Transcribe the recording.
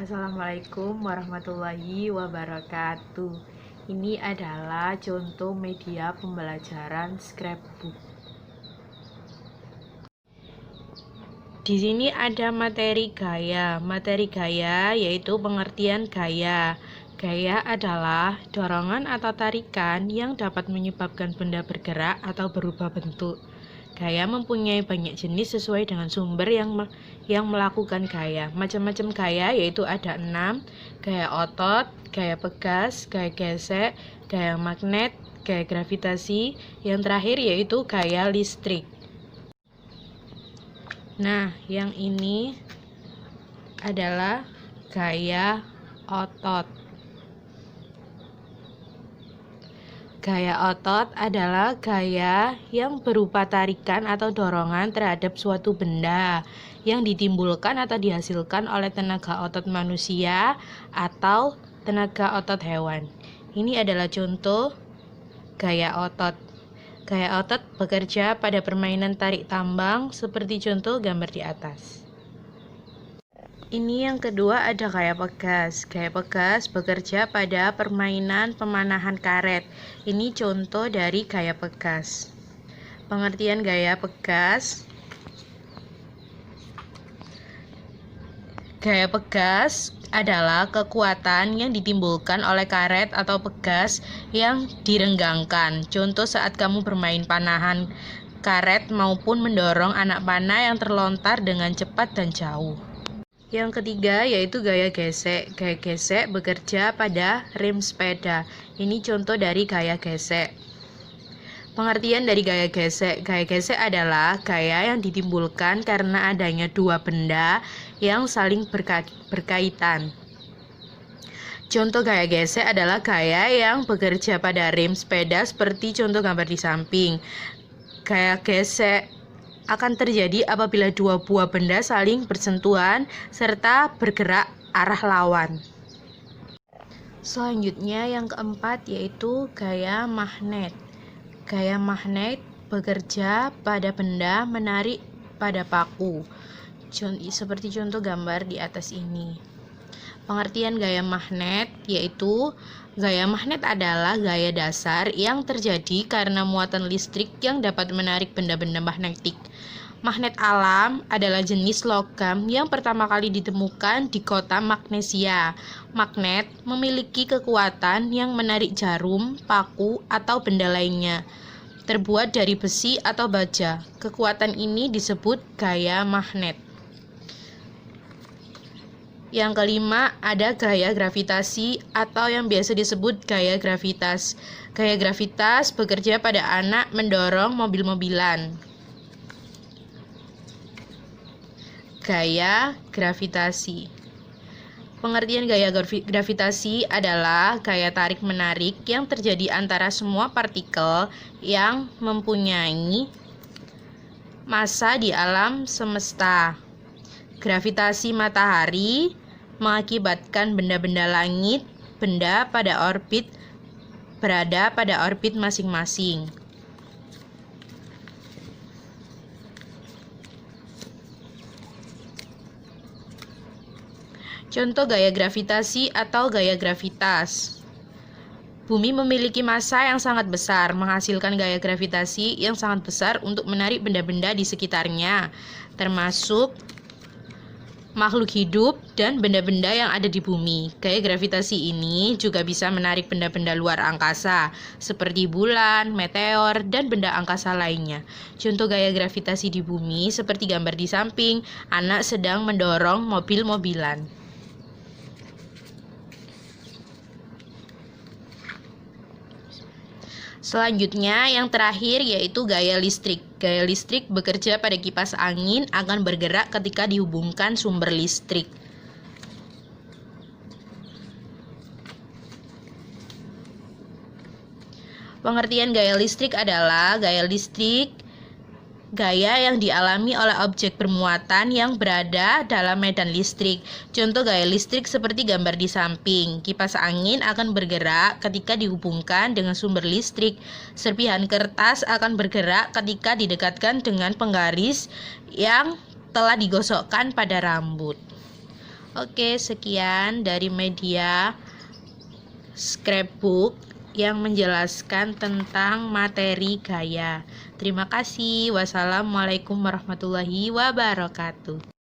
Assalamualaikum warahmatullahi wabarakatuh. Ini adalah contoh media pembelajaran scrapbook. Di sini ada materi gaya. Materi gaya yaitu pengertian gaya. Gaya adalah dorongan atau tarikan yang dapat menyebabkan benda bergerak atau berubah bentuk. Gaya mempunyai banyak jenis sesuai dengan sumber yang melakukan gaya. Macam-macam gaya yaitu ada 6: gaya otot, gaya pegas, gaya gesek, gaya magnet, gaya gravitasi. Yang terakhir yaitu gaya listrik. Nah, yang ini adalah gaya otot. Gaya otot adalah gaya yang berupa tarikan atau dorongan terhadap suatu benda yang ditimbulkan atau dihasilkan oleh tenaga otot manusia atau tenaga otot hewan. Ini adalah contoh gaya otot. Gaya otot bekerja pada permainan tarik tambang seperti contoh gambar di atas. Ini yang kedua ada gaya pegas. Gaya pegas bekerja pada permainan pemanahan karet. Ini contoh dari gaya pegas. Pengertian gaya pegas. Gaya pegas adalah kekuatan yang ditimbulkan oleh karet atau pegas yang direnggangkan. Contoh saat kamu bermain panahan karet maupun mendorong anak panah yang terlontar dengan cepat dan jauh. Yang ketiga yaitu gaya gesek. Gaya gesek bekerja pada rem sepeda. Ini contoh dari gaya gesek. Pengertian dari gaya gesek. Gaya gesek adalah gaya yang ditimbulkan karena adanya dua benda yang saling berkaitan. Contoh gaya gesek adalah gaya yang bekerja pada rem sepeda seperti contoh gambar di samping. Gaya gesek akan terjadi apabila dua buah benda saling bersentuhan serta bergerak arah lawan. Selanjutnya yang keempat yaitu gaya magnet. Gaya magnet bekerja pada benda menarik pada paku. Seperti contoh gambar di atas ini. Pengertian gaya magnet yaitu gaya magnet adalah gaya dasar yang terjadi karena muatan listrik yang dapat menarik benda-benda magnetik. Magnet alam adalah jenis logam yang pertama kali ditemukan di kota Magnesia. Magnet memiliki kekuatan yang menarik jarum, paku, atau benda lainnya. Terbuat dari besi atau baja. Kekuatan ini disebut gaya magnet. Yang kelima ada gaya gravitasi atau yang biasa disebut gaya gravitas. Gaya gravitas bekerja pada anak mendorong mobil-mobilan. Gaya gravitasi. Pengertian gaya gravitasi adalah gaya tarik-menarik yang terjadi antara semua partikel yang mempunyai massa di alam semesta. Gravitasi matahari mengakibatkan benda-benda langit berada pada orbit masing-masing. Contoh gaya gravitasi atau gaya gravitas. Bumi memiliki massa yang sangat besar, menghasilkan gaya gravitasi yang sangat besar untuk menarik benda-benda di sekitarnya, termasuk makhluk hidup dan benda-benda yang ada di bumi. Gaya gravitasi ini juga bisa menarik benda-benda luar angkasa, seperti bulan, meteor, dan benda angkasa lainnya. Contoh gaya gravitasi di bumi seperti gambar di samping, anak sedang mendorong mobil-mobilan. Selanjutnya, yang terakhir yaitu gaya listrik. Gaya listrik bekerja pada kipas angin akan bergerak ketika dihubungkan sumber listrik. Pengertian gaya listrik adalah gaya yang dialami oleh objek bermuatan yang berada dalam medan listrik. Contoh gaya listrik seperti gambar di samping. Kipas angin akan bergerak ketika dihubungkan dengan sumber listrik. Serpihan kertas akan bergerak ketika didekatkan dengan penggaris yang telah digosokkan pada rambut. Oke, sekian dari media Scrapbook yang menjelaskan tentang materi gaya. Terima kasih. Wassalamualaikum warahmatullahi wabarakatuh.